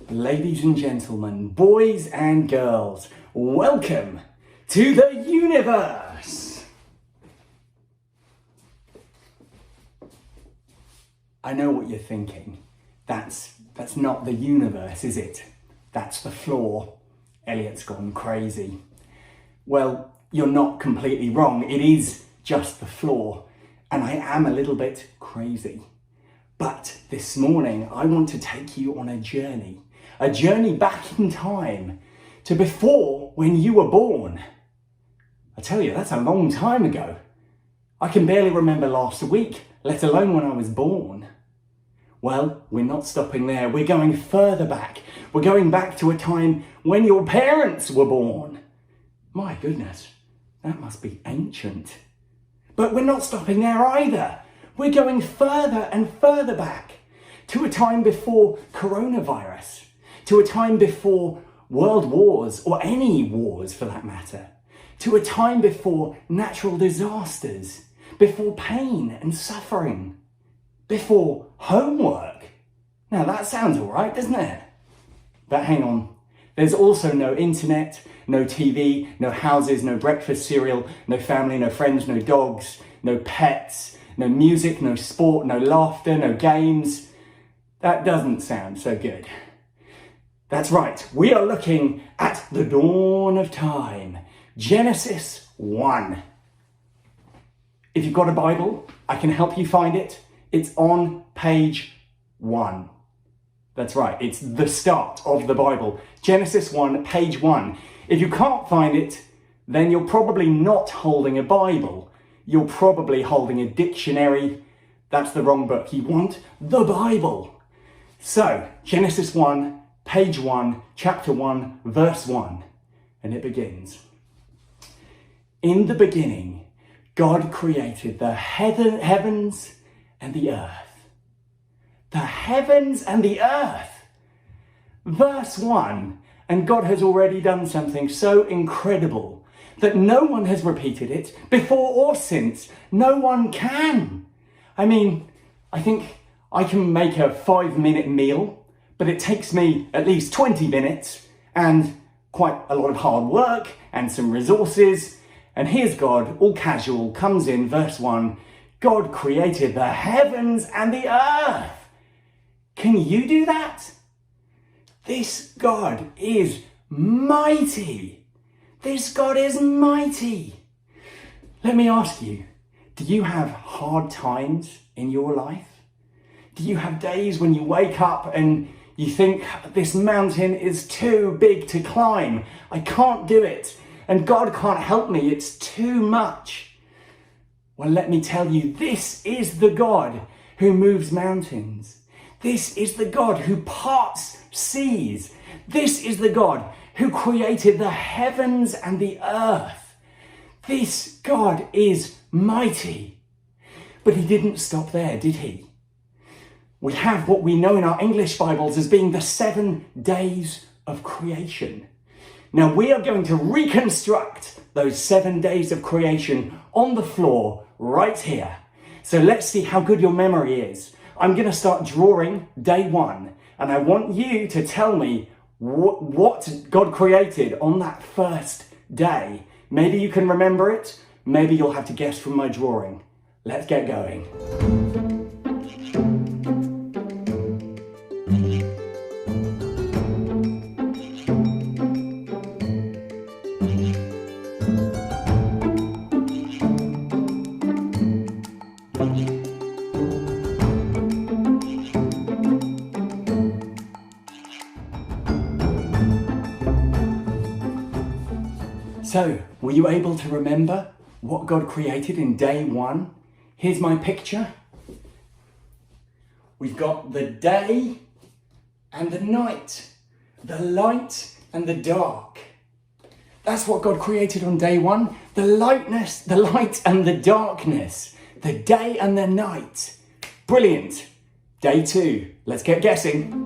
Ladies and gentlemen, boys and girls, welcome to the universe! I know what you're thinking. That's not the universe, is it? That's the floor. Elliot's gone crazy. Well, you're not completely wrong. It is just the floor, and I am a little bit crazy. But this morning, I want to take you on a journey back in time to before when you were born. I tell you, that's a long time ago. I can barely remember last week, let alone when I was born. Well, we're not stopping there. We're going further back. We're going back to a time when your parents were born. My goodness, that must be ancient. But we're not stopping there either. We're going further and further back to a time before coronavirus, to a time before world wars, or any wars for that matter, to a time before natural disasters, before pain and suffering, before homework. Now that sounds all right, doesn't it? But hang on, there's also no internet, no TV, no houses, no breakfast cereal, no family, no friends, no dogs, no pets, no music, no sport, no laughter, no games. That doesn't sound so good. That's right, we are looking at the dawn of time, Genesis 1. If you've got a Bible, I can help you find it. It's on page 1. That's right, it's the start of the Bible. Genesis 1, page 1. If you can't find it, then you're probably not holding a Bible. You're probably holding a dictionary. That's the wrong book. You want the Bible. So, Genesis 1, page 1, chapter 1, verse 1. And it begins. In the beginning, God created the heavens and the earth. The heavens and the earth. Verse 1. And God has already done something so incredible that no one has repeated it before or since. No one can. I mean, I think I can make a 5-minute meal, but it takes me at least 20 minutes and quite a lot of hard work and some resources. And here's God, all casual, comes in, verse 1. God created the heavens and the earth. Can you do that? This God is mighty. This God is mighty. Let me ask you, do you have hard times in your life? Do you have days when you wake up and you think, this mountain is too big to climb. I can't do it. And God can't help me. It's too much. Well, let me tell you, this is the God who moves mountains. This is the God who parts seas. This is the God who created the heavens and the earth. This God is mighty. But he didn't stop there, did he? We have what we know in our English Bibles as being the 7 days of creation. Now we are going to reconstruct those 7 days of creation on the floor right here. So let's see how good your memory is. I'm going to start drawing day 1, and I want you to tell me what God created on that first day. Maybe you can remember it. Maybe you'll have to guess from my drawing. Let's get going. So, were you able to remember what God created in day 1? Here's my picture. We've got the day and the night, the light and the dark. That's what God created on day 1. The lightness, the light and the darkness, the day and the night. Brilliant. Day 2, let's get guessing.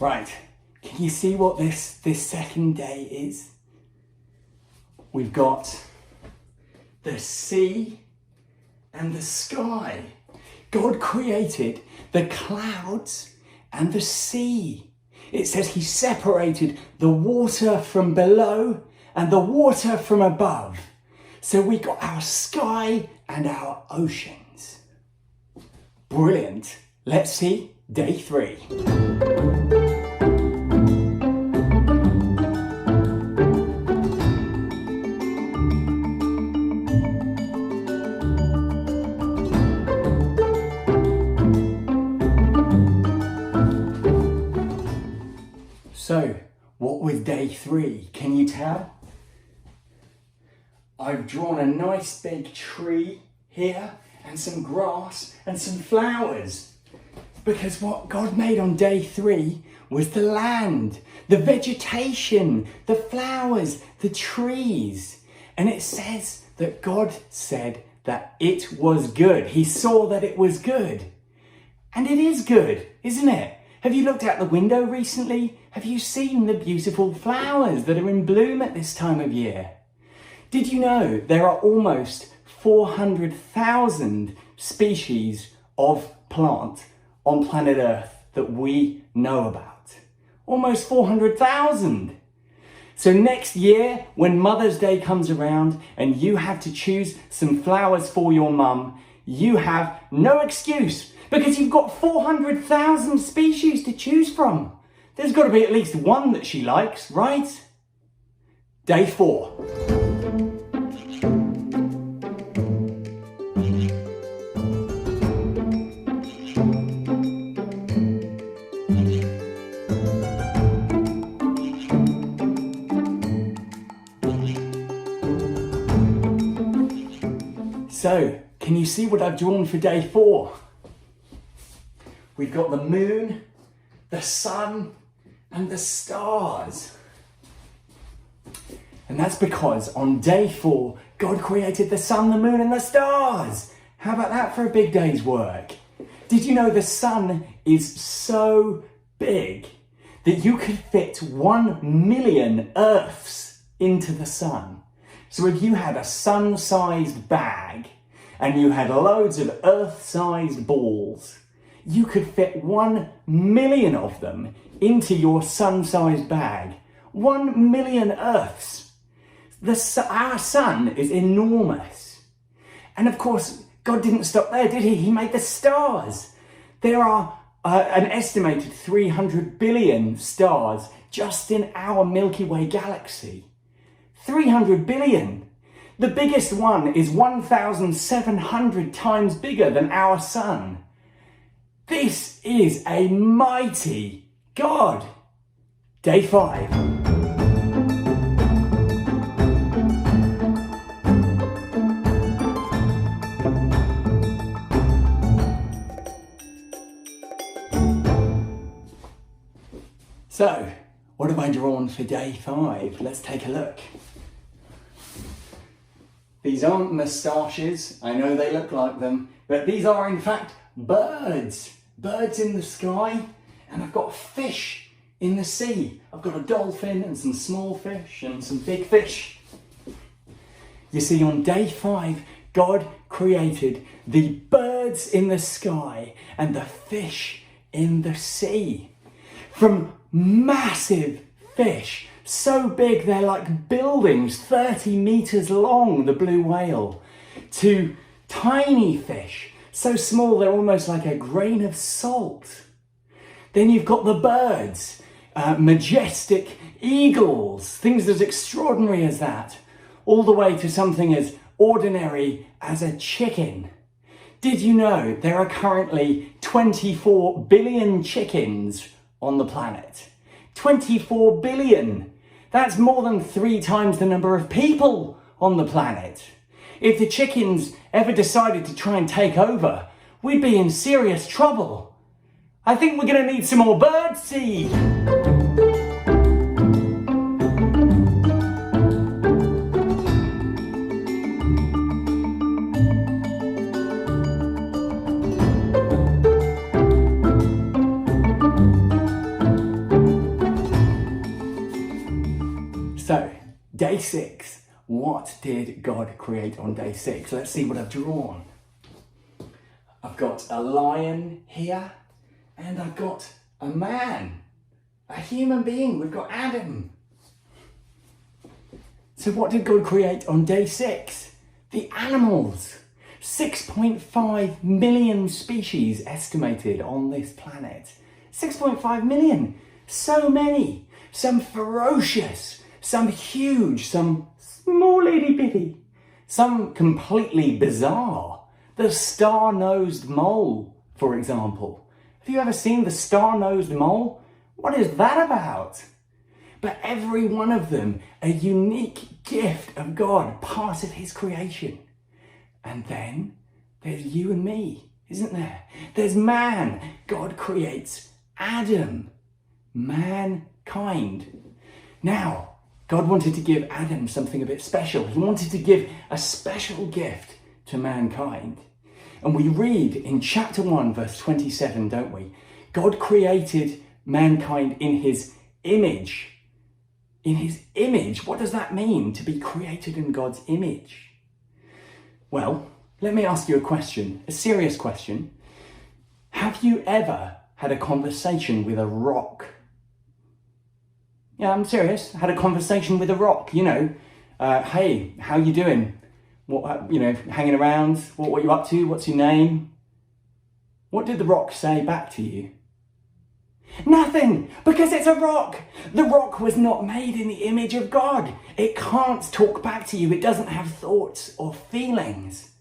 Right, can you see what this second day is? We've got the sea and the sky. God created the clouds and the sea. It says he separated the water from below and the water from above. So we got our sky and our oceans. Brilliant. Let's see day 3. So, what was day 3? Can you tell? I've drawn a nice big tree here and some grass and some flowers. Because what God made on day 3 was the land, the vegetation, the flowers, the trees. And it says that God said that it was good. He saw that it was good. And it is good, isn't it? Have you looked out the window recently? Have you seen the beautiful flowers that are in bloom at this time of year? Did you know there are almost 400,000 species of plant on planet Earth that we know about? Almost 400,000. So next year, when Mother's Day comes around and you have to choose some flowers for your mum, you have no excuse because you've got 400,000 species to choose from. There's got to be at least one that she likes, right? Day 4. So, can you see what I've drawn for day 4? We've got the moon, the sun, and the stars. And that's because on day 4, God created the sun, the moon, and the stars. How about that for a big day's work? Did you know the sun is so big that you could fit 1 million Earths into the sun? So if you had a sun-sized bag and you had loads of Earth-sized balls, you could fit 1 million of them into your sun-sized bag. 1 million Earths. Our sun is enormous. And of course, God didn't stop there, did he? He made the stars. There are an estimated 300 billion stars just in our Milky Way galaxy. 300 billion. The biggest one is 1,700 times bigger than our sun. This is a mighty God. Day 5. So, what have I drawn for day 5? Let's take a look. These aren't moustaches, I know they look like them, but these are in fact birds. Birds in the sky, and I've got fish in the sea. I've got a dolphin and some small fish and some big fish. You see, on day 5, God created the birds in the sky and the fish in the sea. From massive fish, so big they're like buildings 30 meters long, the blue whale, to tiny fish, so small they're almost like a grain of salt. Then you've got the birds, majestic eagles, things as extraordinary as that, all the way to something as ordinary as a chicken. Did you know there are currently 24 billion chickens on the planet? 24 billion! That's more than 3 times the number of people on the planet. If the chickens ever decided to try and take over, we'd be in serious trouble. I think we're going to need some more bird seed. 6. What did God create on day 6? Let's see what I've drawn. I've got a lion here, and I've got a man, a human being. We've got Adam. So what did God create on day 6? The animals. 6.5 million species estimated on this planet. 6.5 million. So many. Some ferocious, some huge, some small itty bitty, some completely bizarre. The star-nosed mole, for example. Have you ever seen the star-nosed mole? What is that about? But every one of them a unique gift of God, part of his creation. And then there's you and me, isn't there? There's man. God creates Adam, mankind. Now, God wanted to give Adam something a bit special. He wanted to give a special gift to mankind. And we read in chapter 1, verse 27, don't we? God created mankind in his image. In his image. What does that mean, to be created in God's image? Well, let me ask you a question, a serious question. Have you ever had a conversation with a rock? Yeah, I'm serious. Had a conversation with a rock, you know. Hey, how you doing? What, hanging around? What you up to? What's your name? What did the rock say back to you? Nothing, because it's a rock. The rock was not made in the image of God. It can't talk back to you. It doesn't have thoughts or feelings.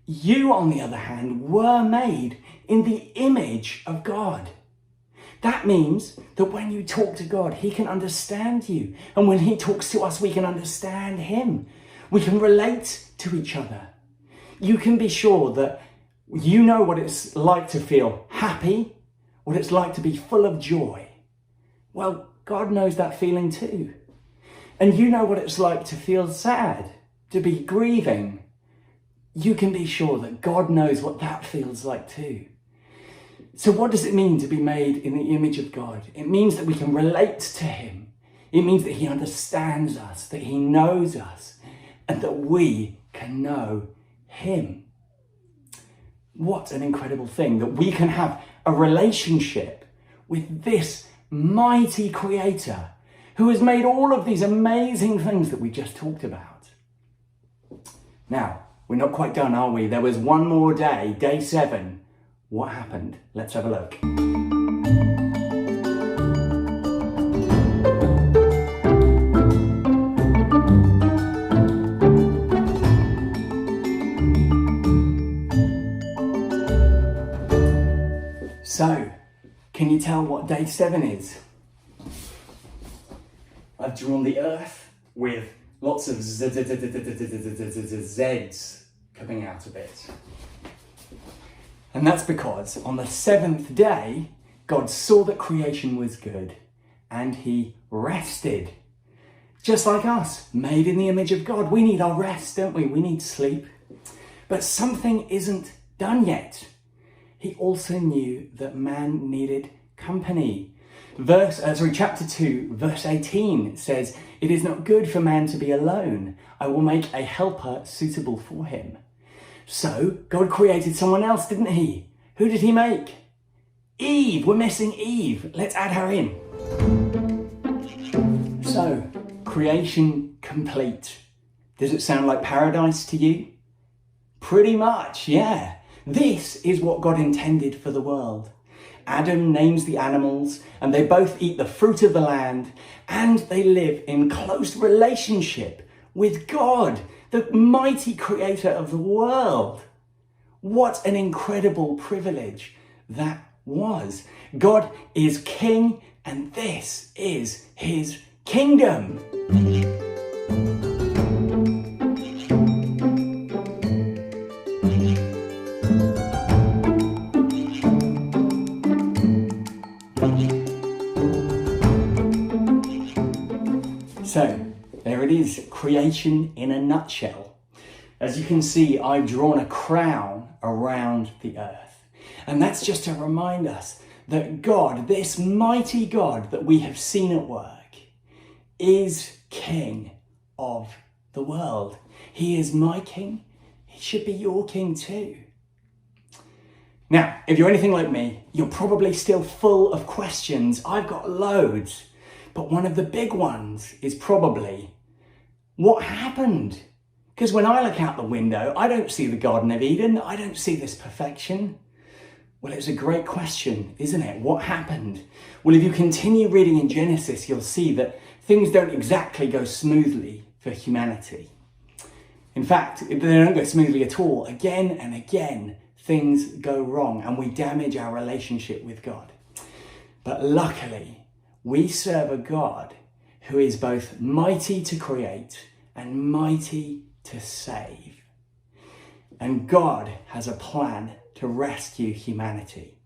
You, on the other hand, were made in the image of God. That means that when you talk to God, he can understand you. And when he talks to us, we can understand him. We can relate to each other. You can be sure that you know what it's like to feel happy, what it's like to be full of joy. Well, God knows that feeling too. And you know what it's like to feel sad, to be grieving. You can be sure that God knows what that feels like too. So what does it mean to be made in the image of God? It means that we can relate to him. It means that he understands us, that he knows us, and that we can know him. What an incredible thing that we can have a relationship with this mighty creator who has made all of these amazing things that we just talked about. Now, we're not quite done, are we? There was one more day, day 7. What happened? Let's have a look. So, can you tell what day 7 is? I've drawn the earth with lots of Z's coming out of it. And that's because on the 7th day, God saw that creation was good and he rested. Just like us, made in the image of God. We need our rest, don't we? We need sleep. But something isn't done yet. He also knew that man needed company. Chapter 2, verse 18 says, "It is not good for man to be alone. I will make a helper suitable for him." So, God created someone else, didn't he? Who did he make? Eve. We're missing Eve. Let's add her in. So, creation complete. Does it sound like paradise to you? Pretty much, yeah. This is what God intended for the world. Adam names the animals, and they both eat the fruit of the land, and they live in close relationship with God, the mighty creator of the world. What an incredible privilege that was. God is king, and this is his kingdom. So, there it is, creation in a nutshell. As you can see, I've drawn a crown around the earth. And that's just to remind us that God, this mighty God that we have seen at work, is king of the world. He is my king. He should be your king too. Now, if you're anything like me, you're probably still full of questions. I've got loads. But one of the big ones is probably, what happened? Because when I look out the window, I don't see the Garden of Eden. I don't see this perfection. Well, it's a great question, isn't it? What happened? Well, if you continue reading in Genesis, you'll see that things don't exactly go smoothly for humanity. In fact, they don't go smoothly at all. Again and again, things go wrong and we damage our relationship with God. But luckily, we serve a God who is both mighty to create and mighty to save. And God has a plan to rescue humanity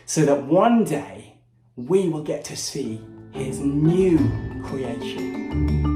so that one day we will get to see his new creation.